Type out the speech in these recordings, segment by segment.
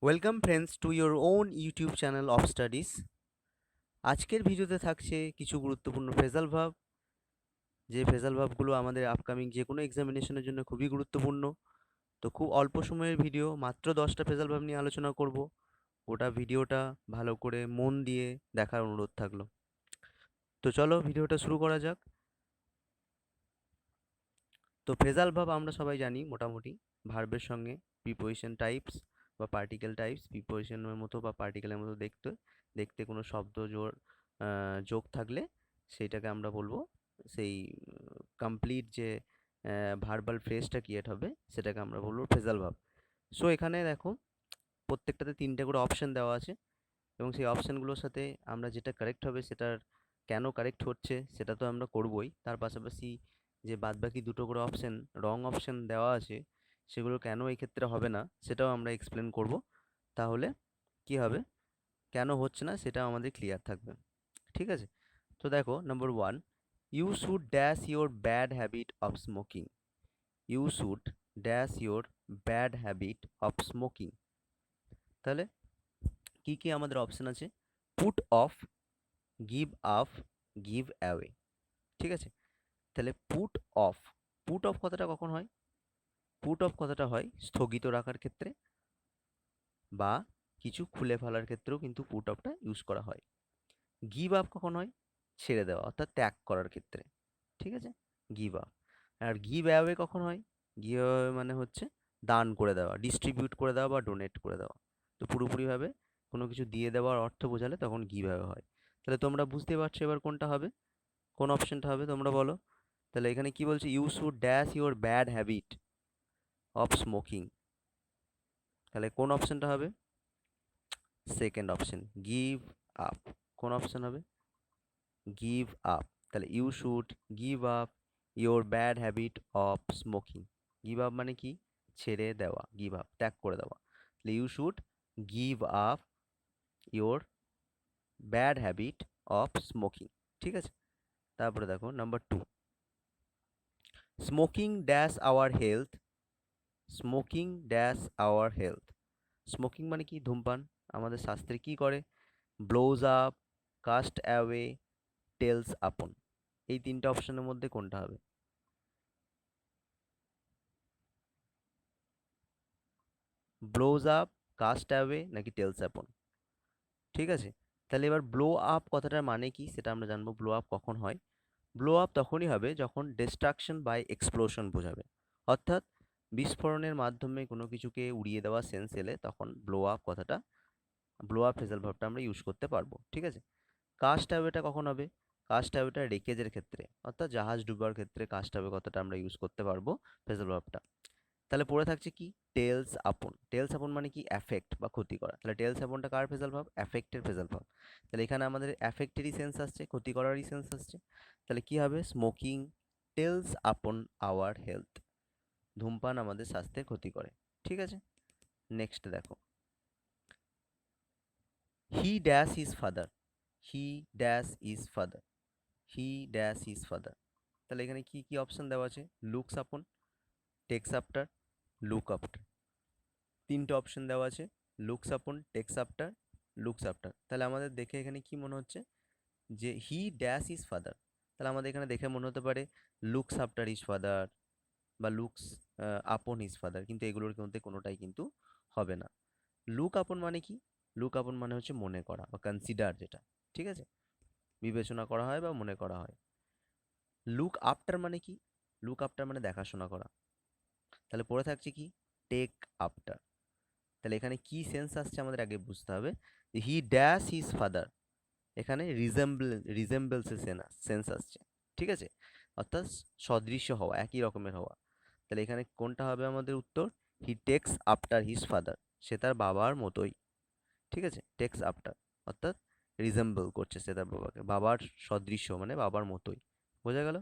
Welcome friends to your own YouTube channel of studies. আজকের ভিডিওতে থাকছে কিছু গুরুত্বপূর্ণ ফ্রেজাল ভার্ব, যে ফ্রেজাল ভার্বগুলো আমাদের আপকামিং যে কোনো এক্সামিনেশনের জন্য খুবই গুরুত্বপূর্ণ। তো খুব অল্প সময়ের ভিডিও, মাত্র 10টা ফ্রেজাল ভার্ব নিয়ে আলোচনা করব। গোটা ভিডিওটা ভালো করে মন দিয়ে দেখার অনুরোধ থাকলো। তো চলো ভিডিওটা শুরু করা যাক। তো ফ্রেজাল ভার্ব আমরা সবাই জানি মোটামুটি ভার্বের সঙ্গে প্রিপোজিশন টাইপস বা পার্টিকেল টাইপস, প্রিপোজিশনের মতো বা পার্টিকেলের মতো দেখতে দেখতে কোনো শব্দ যোগ থাকলে সেইটাকে আমরা বলবো, সেই কমপ্লিট যে ভার্বাল ফ্রেজটা ক্রিয়েট হবে সেটাকে আমরা বলবো ফ্রেজাল ভার্ব। সো এখানে দেখো প্রত্যেকটাতে 3টে করে অপশন দেওয়া আছে, এবং সেই অপশানগুলোর সাথে আমরা যেটা কারেক্ট হবে সেটার কেন কারেক্ট হচ্ছে সেটা তো আমরা করবই, তার পাশাপাশি যে বাদবাকি দুটো করে অপশান রং অপশান দেওয়া আছে সেগুলো কেন এই ক্ষেত্রে হবে না সেটাও আমরা এক্সপ্লেন করব। তাহলে কি হবে, কেন হচ্ছে না সেটাও আমাদের ক্লিয়ার থাকবে। ঠিক আছে? তো দেখো, number 1, you should dash your bad habit of smoking. You should dash your bad habit of smoking. তাহলে কি কি আমাদের অপশান আছে? Put off, give up, give away. ঠিক আছে? তাহলে পুট অফ, পুট অফ কথাটা কখন হয়? পুট অফ কথাটা হয় স্থগিত রাখার ক্ষেত্রে বা কিছু খুলে ফেলার ক্ষেত্রেও কিন্তু পুট অফটা ইউজ করা হয়। গিভ আপ কখন হয়? ছেড়ে দেওয়া অর্থাৎ ত্যাগ করার ক্ষেত্রে। ঠিক আছে? Give up. আর গিভ অ্যাওয়ে কখন হয়? গিভ অ্যাওয়ে মানে হচ্ছে দান করে দেওয়া, ডিস্ট্রিবিউট করে দেওয়া বা ডোনেট করে দেওয়া। তো পুরোপুরিভাবে কোনো কিছু দিয়ে দেওয়ার অর্থ বোঝালে তখন গিভ অ্যাওয়ে হয়। তাহলে তোমরা বুঝতে পারছো এবার কোনটা হবে, কোন অপশনটা হবে তোমরা বলো। তাহলে এখানে কি বলছে? You should dash your bad habit of smoking. তাহলে কোন অপশনটা হবে? Second option, give up. কোন অপশন হবে? Give up. তাহলে you should give up your bad habit of smoking. Give up মানে কি? ছেড়ে দেওয়া, গিভ আপ ত্যাগ করে দেওয়া। তাহলে you should give up your bad habit of smoking. ঠিক আছে? তারপরে দেখো number 2, smoking dash our health. Smoking dash our health. Smoking মানে কি? ধূমপান আমাদের স্বাস্থ্যের কি করে? Blows up, cast away, tells upon. এই 3টে অপশনের মধ্যে কোনটা হবে? ব্লোজ আপ, কাস্ট অ্যাওয়ে নাকি টেলস আপন? ঠিক আছে? তাহলে এবার ব্লো আপ কথাটার মানে কি সেটা আমরা জানবো। ব্লো আপ কখন হয়? ব্লো আপ তখনই হবে যখন ডিস্ট্রাকশন বাই এক্সপ্লোশন বোঝাবে, অর্থাৎ বিস্ফোরণের মাধ্যমে কোনো কিছুকে উড়িয়ে দেওয়া সেন্স এলে তখন ব্লো আপ কথাটা, ব্লো আপ ফ্রেজাল ভার্বটা আমরা ইউজ করতে পারবো। ঠিক আছে? কাস্ট অ্যাওয়েটা কখন হবে? কাস্ট অ্যাওয়েটা রেকেজের ক্ষেত্রে, অর্থাৎ জাহাজ ডুবার ক্ষেত্রে কাস্ট অ্যাওয়ে কথাটা আমরা ইউজ করতে পারবো ফ্রেজাল ভার্বটা। তাহলে পড়ে থাকছে কি? টেলস আপন। টেলস আপন মানে কি? অ্যাফেক্ট বা ক্ষতি করা। তাহলে টেলস আপনটা কার ফ্রেজাল ভার্ব? অ্যাফেক্টের ফ্রেজাল ভার্ব। তাহলে এখানে আমাদের অ্যাফেক্টেরই সেন্স আসছে, ক্ষতি করারই সেন্স আসছে। তাহলে কি হবে? স্মোকিং টেলস আপন আওয়ার হেলথ। ধূমপান আমাদের স্বাস্থ্যের ক্ষতি করে। ঠিক আছে? নেক্সট দেখো, he dash is father. He dash is father. He dash is father. তাহলে এখানে কি কি অপশন দেওয়া আছে? লুকস আপন, টেক্স আফটার, লুক আফটার। 3টে অপশন দেওয়া আছে, লুকস আপন, টেক্স আফটার, লুকস আফটার। তাহলে আমাদের দেখে এখানে কি মনে হচ্ছে যে হি ড্যাশ ইজ ফাদার। তাহলে আমাদের এখানে দেখে মনে হতে পারে লুকস আফটার ইজ ফাদার বা লুকস আপন ইজ ফাদার, কিন্তু এগুলোর মধ্যে কোনোটাই কিন্তু হবে না। লুক আপন মানে কি? লুক আপন মানে হচ্ছে মনে করা বা কনসিডার, যেটা ঠিক আছে বিবেচনা করা হয় বা মনে করা হয়। লুক আফটার মানে কি? লুক আফটার মানে দেখাশোনা করা। তাহলে পড়ে থাকছে কি? Take after. তাহলে এখানে কি সেন্স আসছে আমাদের আগে বুঝতে হবে। হি ড্যাশ হিজ ফাদার, এখানে রিজেম্বলসের সেন্স আসছে। ঠিক আছে? অর্থাৎ সদৃশ্য হওয়া, একই রকমের হওয়া। তাহলে এখানে কোনটা হবে আমাদের উত্তর? He takes after his father. সে তার বাবার মতোই। ঠিক আছে? টেক্স আফটার অর্থাৎ রিজেম্বল করছে সে তার বাবাকে, বাবার সদৃশ্য মানে বাবার মতোই। বোঝা গেল?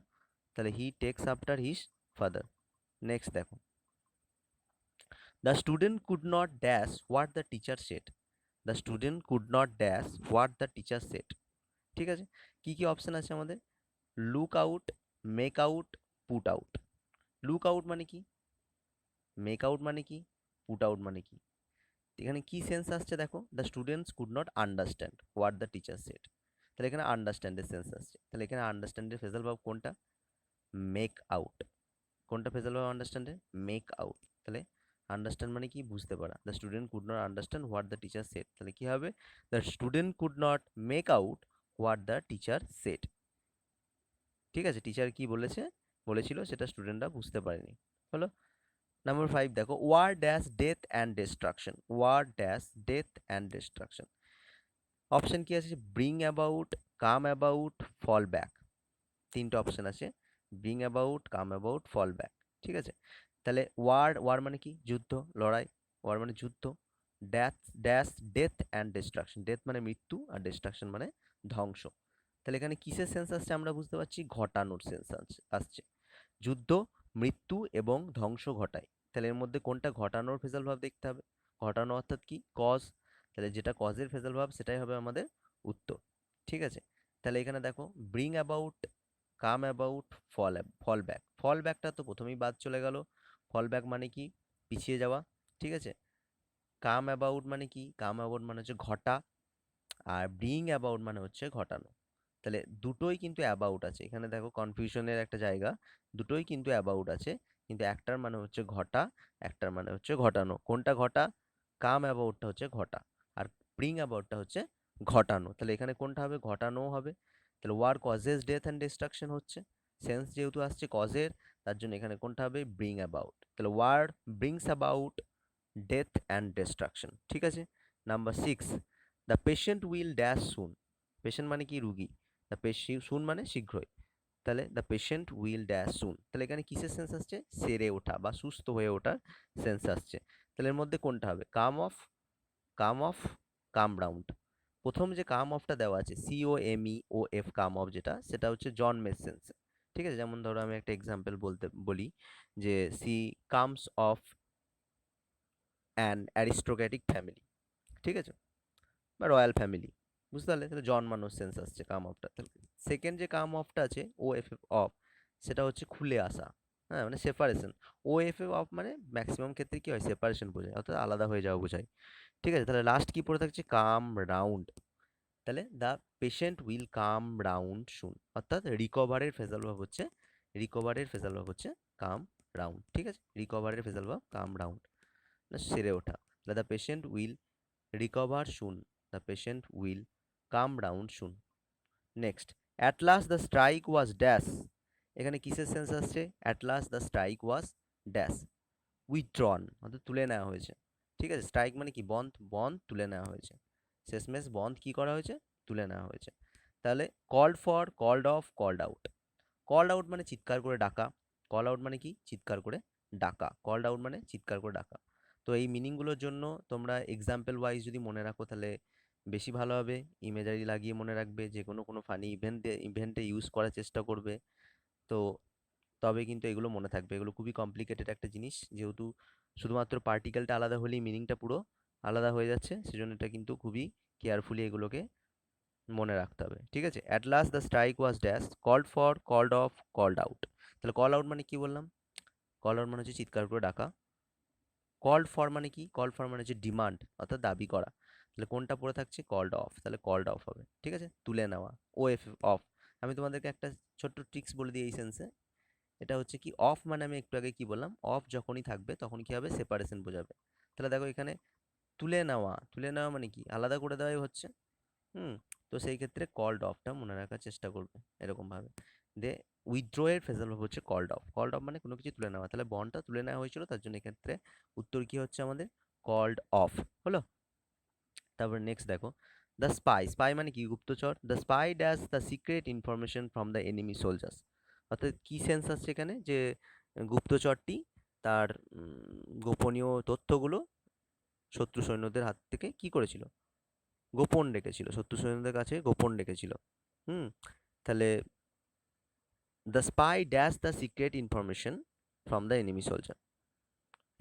তাহলে he takes after his father. Next দেখো, the student could not dash what the teacher said. The student could not dash what the teacher said. ঠিক আছে? কি কি অপশন আছে আমাদের? Look out, make out, put out. Look out মানে কি? Make out মানে কি? পুট আউট মানে কি? এখানে কি সেন্স আসছে দেখো, the students could not understand what the teacher said. তাহলে এখানে আন্ডারস্ট্যান্ডের সেন্স আসছে। তাহলে এখানে আন্ডারস্ট্যান্ডের ফ্রেজাল ভার্ব কোনটা? Make out. কোনটা ফ্রেজাল ভার্ব আন্ডারস্ট্যান্ডের? Make out. তাহলে আন্ডারস্ট্যান্ড মানে কি? বুঝতে পারা। The student could not understand what the teacher said, তাহলে কি হবে? The student could not make out what the teacher said. ঠিক আছে, টিচার কি বলেছিল সেটা স্টুডেন্টরা বুঝতে পারেনি। হলো। নাম্বার 5 দেখো, war dash death and destruction. War dash death and destruction. Option কি আছে? Bring about, come about, fall back. তিনটে অপশন আছে, bring about, come about, fall back. ঠিক আছে, তাহলে ওয়ার মানে কি? যুদ্ধ, লড়াই। ওয়ার মানে যুদ্ধ। Dash dash death and destruction. Death মানে মৃত্যু, আর ডিস্ট্রাকশন মানে ধ্বংস। তাহলে এখানে কিসের সেন্স আসছে আমরা বুঝতে পারছি? ঘটানোর সেন্স আসছে। যুদ্ধ, মৃত্যু এবং ধ্বংস ঘটায়। তাহলে এর মধ্যে কোনটা ঘটানোর ফেজাল ভাব দেখতে হবে। ঘটানো অর্থাৎ কি? কজ। তাহলে যেটা কজের ফেজাল ভাব সেটাই হবে আমাদের উত্তর। ঠিক আছে, তাহলে এখানে দেখো, bring about, come about, fall back. Fall ব্যাকটা তো প্রথমেই বাদ চলে গেল। ফল ব্যাক মানে কি? পিছিয়ে যাওয়া। ঠিক আছে, কাম অ্যাবাউট মানে কি? কাম অ্যাবাউট মানে হচ্ছে ঘটা, আর ব্রিং অ্যাবাউট মানে হচ্ছে ঘটানো। তাহলে দুটোই কিন্তু অ্যাবাউট আছে। এখানে দেখো কনফিউশনের একটা জায়গা, দুটোই কিন্তু অ্যাবাউট আছে, কিন্তু একটার মানে হচ্ছে ঘটা, একটার মানে হচ্ছে ঘটানো। কোনটা ঘটা? কাম অ্যাবাউটটা হচ্ছে ঘটা, আর ব্রিং অ্যাবাউটটা হচ্ছে ঘটানো। তাহলে এখানে কোনটা হবে? ঘটানোও হবে। তাহলে war causes death and destruction হচ্ছে, সেন্স যেহেতু আসছে কজের, তার জন্য এখানে কোনটা হবে? Bring about. তাহলে war brings about death and destruction. ঠিক আছে। Number 6, the patient will dash soon. Patient মানে কি? রুগী। দ্য সুন মানে শীঘ্রই। তাহলে the patient will dash soon. তাহলে এখানে কিসের সেন্স আসছে? সেরে ওঠা বা সুস্থ হয়ে ওঠার সেন্স আসছে। তাহলে এর মধ্যে কোনটা হবে? Come off, come off, come round. প্রথম যে কাম অফটা দেওয়া আছে, COMEOF, কাম অফ, যেটা সেটা হচ্ছে জন্মের সেন্স। ঠিক আছে, যেমন ধরো আমি একটা এক্সাম্পল বলি, যে she comes of an aristocratic family. ঠিক আছে, বা রয়্যাল ফ্যামিলি। বুঝতে পারলে? তাহলে জন্মানোর সেন্স আসছে কাম অফটা। তাহলে সেকেন্ড যে কাম অফটা আছে, OFF অফ, সেটা হচ্ছে খুলে আসা। হ্যাঁ, মানে সেপারেশন। OFF অফ মানে ম্যাক্সিমাম ক্ষেত্রে কি হয়? সেপারেশন বোঝায়, অর্থাৎ আলাদা হয়ে যাওয়া বোঝায়। ঠিক আছে, তাহলে লাস্ট কি পড়ে থাকছে? Come round. তাহলে the patient will come round soon, অর্থাৎ রিকভারের ফেজাল ভাব হচ্ছে, রিকভারের ফেজাল ভাব হচ্ছে কাম রাউন্ড। ঠিক আছে, রিকভারের ফেজাল ভাব কাম রাউন্ড, সেরে ওঠা। তাহলে the patient will recover soon. The patient will come round soon. Next, at last the strike was dash. এখানে কিসের সেন্স আসছে? At last the strike was dash withdrawn, অর্থাৎ তুলে নেওয়া হয়েছে। ঠিক আছে, স্ট্রাইক মানে কি? বন্ধ, বন্ধ তুলে নেওয়া হয়েছে। শেষমেশ বন্ধ কি করা হয়েছে? তুলে নেওয়া হয়েছে। তাহলে called for, called off, called out. Called out মানে চিৎকার করে ডাকা। কল আউট মানে কি? চিৎকার করে ডাকা। কল্ড আউট মানে চিৎকার করে ডাকা। তো এই মিনিংগুলোর জন্য তোমরা এক্সাম্পল ওয়াইজ যদি মনে রাখো তাহলে বেশি ভালো হবে। ইমেজারি লাগিয়ে মনে রাখবে, যে কোনো ফানি ইভেন্টে ইউজ করার চেষ্টা করবে। তো তবে কিন্তু এগুলো মনে থাকবে। এগুলো খুবই কমপ্লিকেটেড একটা জিনিস, যেহেতু শুধুমাত্র পার্টিকেলটা আলাদা হলেই মিনিংটা পুরো আলাদা হয়ে যাচ্ছে, সেজন্য এটা কিন্তু খুবই কেয়ারফুলি এগুলোকে মনে রাখতে হবে। ঠিক আছে, at last the strike was dash called for, called off, called out. তাহলে কল আউট মানে কি বললাম? কল আউট মানে হচ্ছে চিৎকার করে ডাকা। কল্ড ফর মানে কি? কল্ড ফর মানে হচ্ছে ডিমান্ড, অর্থাৎ দাবি করা। তাহলে কোনটা পড়ে থাকছে? Called off. তাহলে কল্ড অফ হবে। ঠিক আছে, তুলে নেওয়া, OF অফ। আমি তোমাদেরকে একটা ছোট্ট ট্রিক্স বলে দিই এই সেন্সে। এটা হচ্ছে কি? অফ মানে আমি একটু আগে কি বললাম? অফ যখনই থাকবে তখন কি হবে? সেপারেশন বোঝাবে। তাহলে দেখো এখানে তুলে নেওয়া, তুলে নেওয়া মানে কি? আলাদা করে দেওয়াই হচ্ছে। হুম, তো সেই ক্ষেত্রে কল্ড অফটা মনে রাখার চেষ্টা করবে এরকমভাবে। দে উইথড্র এর ফেজাল ভাব হচ্ছে কল্ড অফ। কল্ড অফ মানে কোনো কিছু তুলে নেওয়া। তাহলে বন্ডটা তুলে নেওয়া হয়েছিল, তার জন্য এক্ষেত্রে উত্তর কি হচ্ছে আমাদের? Called off. হলো। তারপর নেক্সট দেখো, দ্য স্পাই। স্পাই মানে কি? গুপ্তচর। The spy dash the secret information from the enemy soldiers. অর্থাৎ কি সেন্স আসছে এখানে? যে গুপ্তচরটি তার গোপনীয় তথ্যগুলো শত্রু সৈন্যদের হাত থেকে কি করেছিল? গোপন রেখেছিল, শত্রু সৈন্যদের কাছে গোপন রেখেছিল। হুম, তাহলে the spy dash the secret information from the enemy soldier.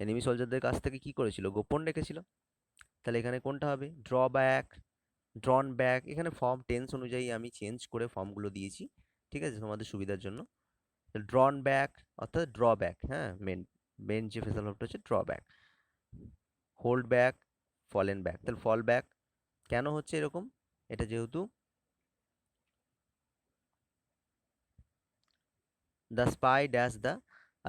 Enemy সোলজারদের কাছ থেকে কি করেছিল? গোপন রেখেছিল। তাহলে এখানে কোনটা হবে? Drawback, ড্রন back. এখানে ফর্ম টেন্স অনুযায়ী আমি চেঞ্জ করে ফর্মগুলো দিয়েছি, ঠিক আছে, তোমাদের সুবিধার জন্য। ড্রন ব্যাক অর্থাৎ ড্রব্যাক। হ্যাঁ, মেন মেন যে ফেসাল ভার্বটা হচ্ছে drawback. Hold back, fallen back, তাহলে ফল ব্যাক কেন হচ্ছে এরকম? এটা যেহেতু দ্য স্পাই ড্যাশ দ্য,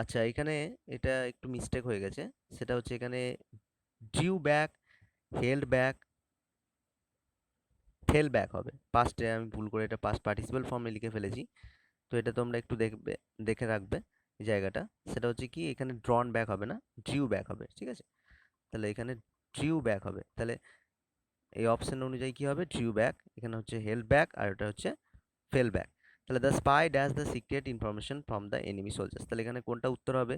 আচ্ছা এখানে এটা একটু মিস্টেক হয়ে গেছে, সেটা হচ্ছে এখানে due back, held back, fell back হবে। পাস্টে আমি ভুল করে এটা পাস্ট পার্টিসিপেল ফর্মে লিখে ফেলেছি, তো এটা তোমরা একটু দেখবে, দেখে রাখবে এই জায়গাটা। সেটা হচ্ছে কি এখানে ড্রন ব্যাক হবে না, ডিউ ব্যাক হবে, ঠিক আছে? তাহলে এখানে ডিউ ব্যাক হবে, তাহলে এই অপশন অনুযায়ী কি হবে, ডিউ ব্যাক, এখানে হচ্ছে হেল্ড ব্যাক, আর এটা হচ্ছে ফেল ব্যাক। তাহলে the spy dash the secret information from the enemy soldiers, তাহলে এখানে কোনটা উত্তর হবে?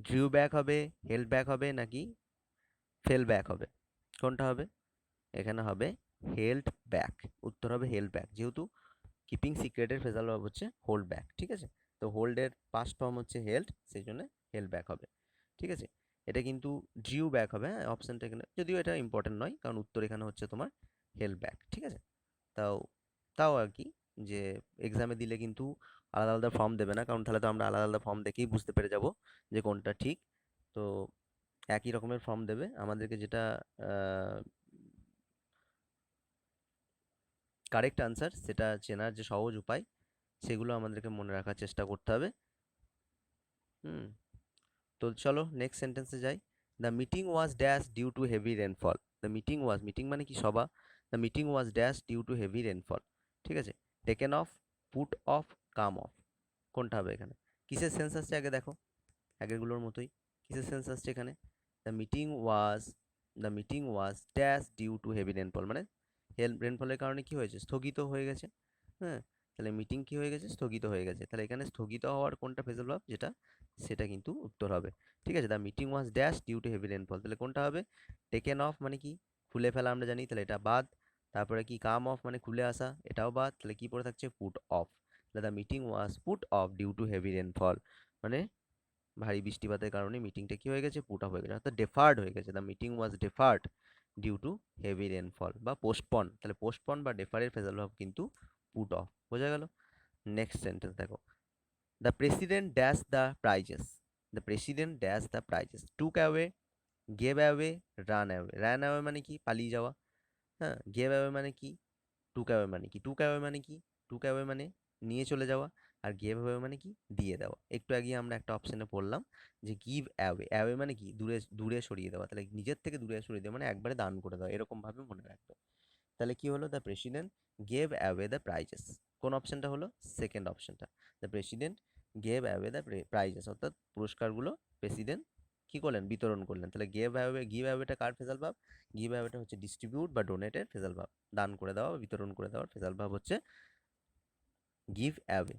ডিউ ব্যাক হবে, হেল্ড ব্যাক হবে, নাকি ফেল ব্যাক হবে? কোনটা হবে? এখানে হবে হেল্ড ব্যাক, উত্তর হবে হেল্ড ব্যাক, যেহেতু কিপিং সিক্রেটের ফেজাল ভার্ব হচ্ছে হোল্ড ব্যাক, ঠিক আছে? তো হোল্ডের পাস্ট ফর্ম হচ্ছে হেল্ড, সেই জন্য হেল্ড ব্যাক হবে, ঠিক আছে? এটা কিন্তু ডিউ ব্যাক হবে, হ্যাঁ অপশানটা এখানে, যদিও এটা ইম্পর্টেন্ট নয়, কারণ উত্তর এখানে হচ্ছে তোমার হেল্ড ব্যাক, ঠিক আছে? তাও তাও আর কি, যে এক্সামে দিলে কিন্তু আলাদা আলাদা ফর্ম দেবে না, কারণ তাহলে তো আমরা আলাদা আলাদা ফর্ম দেখেই বুঝতে পেরে যাব যে কোনটা ঠিক। তো একই রকমের ফর্ম দেবে আমাদেরকে, যেটা কারেক্ট আনসার সেটা চেনার যে সহজ উপায়, সেগুলো আমাদেরকে মনে রাখার চেষ্টা করতে হবে। হুম, তো চলো নেক্সট সেন্টেন্সে যাই। The meeting was dash due to heavy rainfall, the meeting was, meeting মানে কি সভা, the meeting was dash due to heavy rainfall, ঠিক আছে? Taken off, put off, come off, কোনটা হবে এখানে? কিসের সেন্স আসছে আগে দেখো, আগেরগুলোর মতোই কিসের সেন্স আসছে এখানে? The meeting was, the meeting was dash due to heavy rainfall, মানে রেনফলের কারণে কি হয়েছে, স্থগিত হয়ে গেছে, হ্যাঁ? তাহলে মিটিং কি হয়ে গেছে, স্থগিত হয়ে গেছে, তাহলে এখানে স্থগিত হওয়ার কোনটা ফেজাল ভার্ব যেটা, সেটা কিন্তু উত্তর হবে, ঠিক আছে? The meeting was dash due to heavy rainfall, তাহলে কোনটা হবে? টেকেন অফ মানে কি, খুলে ফেলা আমরা জানি, তাহলে এটা বাদ। তারপরে কি কাম অফ মানে খুলে আসা, এটাও বাদ, তাহলে কি পড়ে থাকছে, পুট অফ। তাহলে the meeting was put off due to heavy rainfall, মানে ভারী বৃষ্টিপাতের কারণে মিটিংটা কি হয়ে গেছে, পুট অফ হয়ে গেছে, অর্থাৎ ডেফার্ড হয়ে গেছে। The meeting was deferred due to heavy rainfall, বা পোস্টপন, তাহলে পোস্টপন বা ডেফারের ফেজাল ভাব কিন্তু পুট অফ, বোঝা গেল? নেক্সট সেন্টেন্স দেখো, the president dash the prizes, the president dash the prizes, took away, gave away, ran away. Ran away মানে কি, পালিয়ে যাওয়া, হ্যাঁ? গেভ অ্যাওয়ে মানে কি, টুক অ্যাওয়ে মানে কি, টুক অ্যাওয়ে মানে কি, টুক অ্যাওয়ে মানে নিয়ে চলে যাওয়া, আর গেভ অ্যাওয়ে মানে কি, দিয়ে দেওয়া। একটু আগে আমরা একটা অপশনে পড়লাম যে গিভ অ্যাওয়ে, অ্যাওয়ে মানে কি, দূরে দূরে সরিয়ে দেওয়া, তাহলে নিজের থেকে দূরে সরিয়ে দেওয়া মানে একবারে দান করে দেওয়া, এরকম ভাবে মনে রাখবে। তাহলে কি হলো, the president gave away the prices, কোন অপশনটা হলো, সেকেন্ড অপশনটা। The president gave away the prices, অর্থাৎ পুরস্কারগুলো প্রেসিডেন্ট কি করলেন, বিতরণ করলেন। তাহলে গেভ অ্যাওয়ে, গিভ অ্যাওয়েটা কার ফেজাল ভাব? গিভ অ্যাওয়েটা হচ্ছে ডিস্ট্রিবিউট বা ডোনেটের ফেজাল ভাব, দান করে দেওয়া বা বিতরণ করে দেওয়ার ফেজাল ভাব হচ্ছে গিভ অ্যাওয়ে,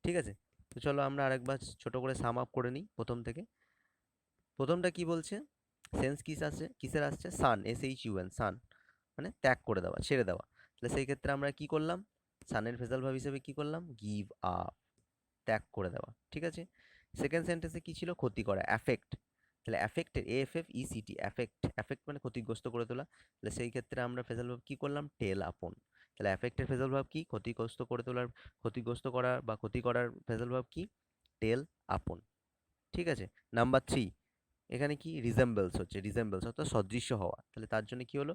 ঠিক আছে? তো চলো আমরা আরেকবার ছোট করে সাম আপ করে নিই প্রথম থেকে। প্রথমটা কি বলছে, সেন্স কিস আসছে, কিসের আসছে, সান, SHUN, সান মানে ত্যাগ করে দেওয়া, ছেড়ে দেওয়া। তাহলে সেই ক্ষেত্রে আমরা কি করলাম, সানের ফেজাল ভাব হিসেবে কি করলাম, গিভ আপ, ত্যাগ করে দেওয়া, ঠিক আছে? সেকেন্ড সেন্টেন্সে কি ছিল, ক্ষতি করা, অ্যাফেক্ট, তাহলে অ্যাফেক্টেড, AFFECT, অ্যাফেক্ট, অ্যাফেক্ট মানে ক্ষতিগ্রস্ত করে তোলা, তাহলে সেই ক্ষেত্রে আমরা ফেজাল ভাব কি করলাম, টেল আপন। তাহলে অ্যাফেক্টের ফেজাল ভাব কি, ক্ষতিগ্রস্ত করে তোলার, ক্ষতিগ্রস্ত করার বা ক্ষতি করার ফেজাল ভাব কি, টেল আপন, ঠিক আছে? নাম্বার 3, এখানে কি রিজেম্বলস হচ্ছে, রিজেম্বলস অর্থাৎ সদৃশ্য হওয়া, তাহলে তার জন্য কি হলো,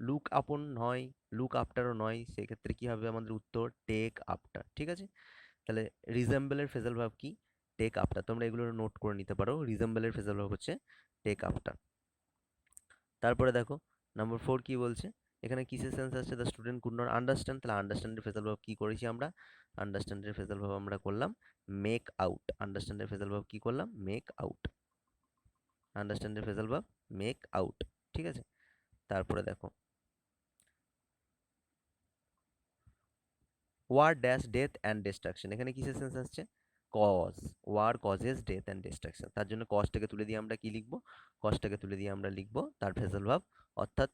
লুক আপন নয়, লুক আফটারও নয়, সেক্ষেত্রে কি হবে আমাদের উত্তর, টেক আফটার, ঠিক আছে? তাহলে রিজেম্বলের ফেজাল ভাব কি, টেক আফটার, তোমরা এগুলো নোট করে নিতে পারো, রিজেম্বলের ফেজাল ভাব হচ্ছে টেক আফটার। তারপরে দেখো নাম্বার 4 কি বলছে, এখানে কিসের সেন্স আসছে, the student could not understand, তাহলে আন্ডারস্ট্যান্ডের ফেজাল ভাব কি করেছি আমরা, আন্ডারস্ট্যান্ডের ফেজাল ভাব আমরা করলাম মেক আউট, আন্ডারস্ট্যান্ডের ফেজাল ভাব কি করলাম, মেক আউট, আন্ডারস্ট্যান্ডের ফেজাল ভাব মেক আউট, ঠিক আছে? তারপরে দেখো, war dash death and destruction, এখানে কিসের সেন্স আসছে, cause, war causes death and destruction, তার জন্য কজটাকে তুলে দিয়ে আমরা কি লিখবো, কজটাকে তুলে দিয়ে আমরা লিখবো তার ফেজাল ভাব, অর্থাৎ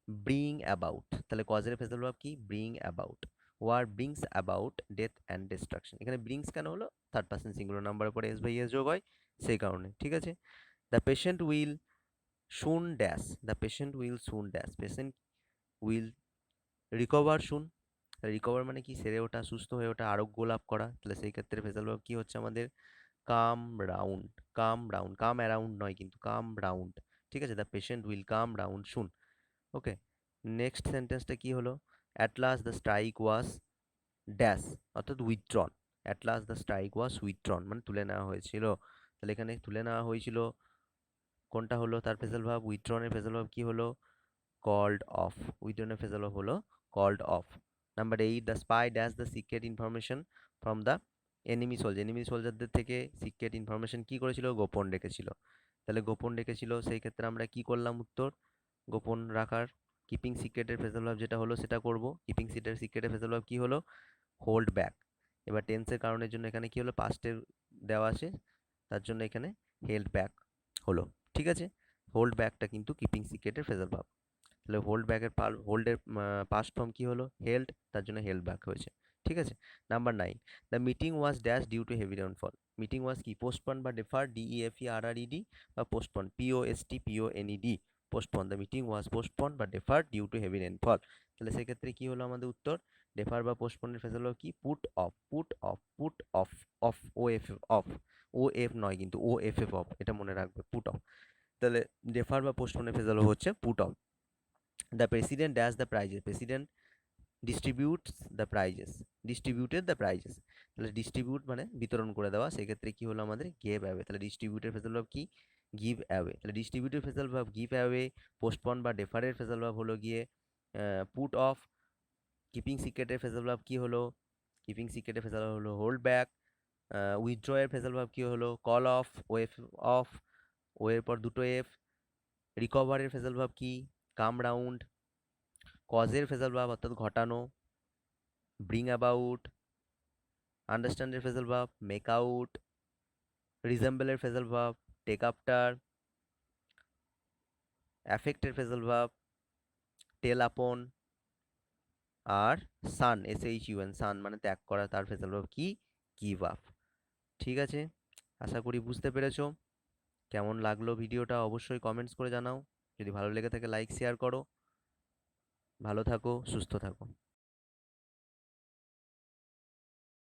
ব্রিং অ্যাবাউট, তাহলে কজের ফেজাল ভাব কি, bring about, war brings about death and destruction, এখানে ব্রিংস কেন হলো, থার্ড পার্সন সিঙ্গুলার নাম্বারের পরে S/S যোগ হয়, সেই কারণে, ঠিক আছে? দ্য পেশেন্ট উইল শুন ড্যাশ, দ্য পেশেন্ট উইল শুন ড্যাশ, পেশেন্ট উইল রিকভার শুন, রিকভার মানে কি, সেরে ওঠা, সুস্থ হয়ে ওঠা, আরোগ্য লাভ করা, তাহলে সেই ক্ষেত্রে ফেজাল কি হচ্ছে আমাদের, come round, come round, come around নয় কিন্তু, কাম রাউন্ড, ঠিক আছে, the patient will come down soon. Okay, next সেন্টেন্সটা কি হলো? At last the strike was dash, অর্থাৎ withdrawn. At last the strike was withdrawn মানে তুলে নেওয়া হয়েছিল। তাহলে এখানে তুলে নেওয়া হয়েছিল কোনটা হলো তার ফ্রেজাল ভার্ব? উইথড্রনের ফ্রেজাল ভার্ব কি হলো? Called off. উইথড্রনের ফ্রেজাল ভার্ব হলো called off. Number 8, the spy dash the secret information from the enemy soldier. Enemy সোলজারদের থেকে সিক্রেট ইনফরমেশন কি করেছিল? গোপন রেখেছিল। তাহলে গোপন রেখেছিল, সেই ক্ষেত্রে আমরা কি করলাম? উত্তর গোপন রাখার কিপিং সিক্রেটের ফ্রেজাল ভার্ব যেটা হলো সেটা করব। কিপিং সিক্রেটের ফ্রেজাল ভার্ব কি হলো? Hold back. এবার টেন্সের কারণের জন্য এখানে কি হলো? পাস্টের দেওয়া আছে, তার জন্য এখানে হেল্ড ব্যাক হলো। ঠিক আছে, হোল্ড ব্যাকটা কিন্তু কিপিং সিক্রেটের ফ্রেজাল ভার্ব। তাহলে হোল্ডের পাস্ট ফর্ম কি হলো? হেল্ড, তার জন্য হেল্ড ব্যাক হয়েছে। ঠিক আছে। Number 9, the meeting was dash due to heavy rainfall. Meeting was কি? পোস্টপন বা ডেফার, DEFERRED, বা postpone, POSTPONED, postpone. The meeting was postpone বা defer due to heavy rainfall. তাহলে সেক্ষেত্রে কি হলো আমাদের উত্তর? ডেফার বা পোস্টপনের ফেসাল কি? Put off, put off, put off, off, OF off, OF নয় কিন্তু OFF অফ, এটা মনে রাখবে, পুট অফ। তাহলে ডেফার বা পোস্টপনের ফেসাল হচ্ছে put off. The president dash the prizes. President distributes the prizes, distributed the prizes. তাহলে ডিস্ট্রিবিউট মানে বিতরণ করে দেওয়া, সেক্ষেত্রে কি হলো আমাদের? Gave away. তাহলে ডিস্ট্রিবিউটের ফেসাল ভাব কি? Give away. তাহলে ডিস্ট্রিবিউটের phrasal verb give away. Postpone বা ডেফারের ফেসাল ভাব হলো গিয়ে পুট অফ। কিপিং সিক্রেটের ফেসাল ভাব কি হলো? কিপিং সিক্রেটের ফেসাল ভাব হলো হোল্ড ব্যাক। উইথড্র এর ফেসাল ভাব কি হলো? কল অফ, OF অফ, ও এর পর দুটো এফ। রিকভারের ফেসাল ভাব কি? কাম রাউন্ড। কজের ফেসাল ভাব অর্থাৎ ঘটানো, ব্রিং অ্যাবাউট। আন্ডারস্ট্যান্ডের ফেসাল ভাব মেক আউট। রিজেম্বলের ফেসাল ভাব টেক আফটার। অ্যাফেক্টের ফেসাল ভাব টেল আপন। আর সান, SHUN, সান মানে ত্যাগ করা, তার ফেসাল ভাব কি? Give up. ঠিক আছে, আশা করি বুঝতে পেরেছো। কেমন লাগলো ভিডিওটা অবশ্যই কমেন্টস করে জানাও। যদি ভালো লেগে থাকে লাইক শেয়ার করো। ভালো থাকো, সুস্থ থাকো।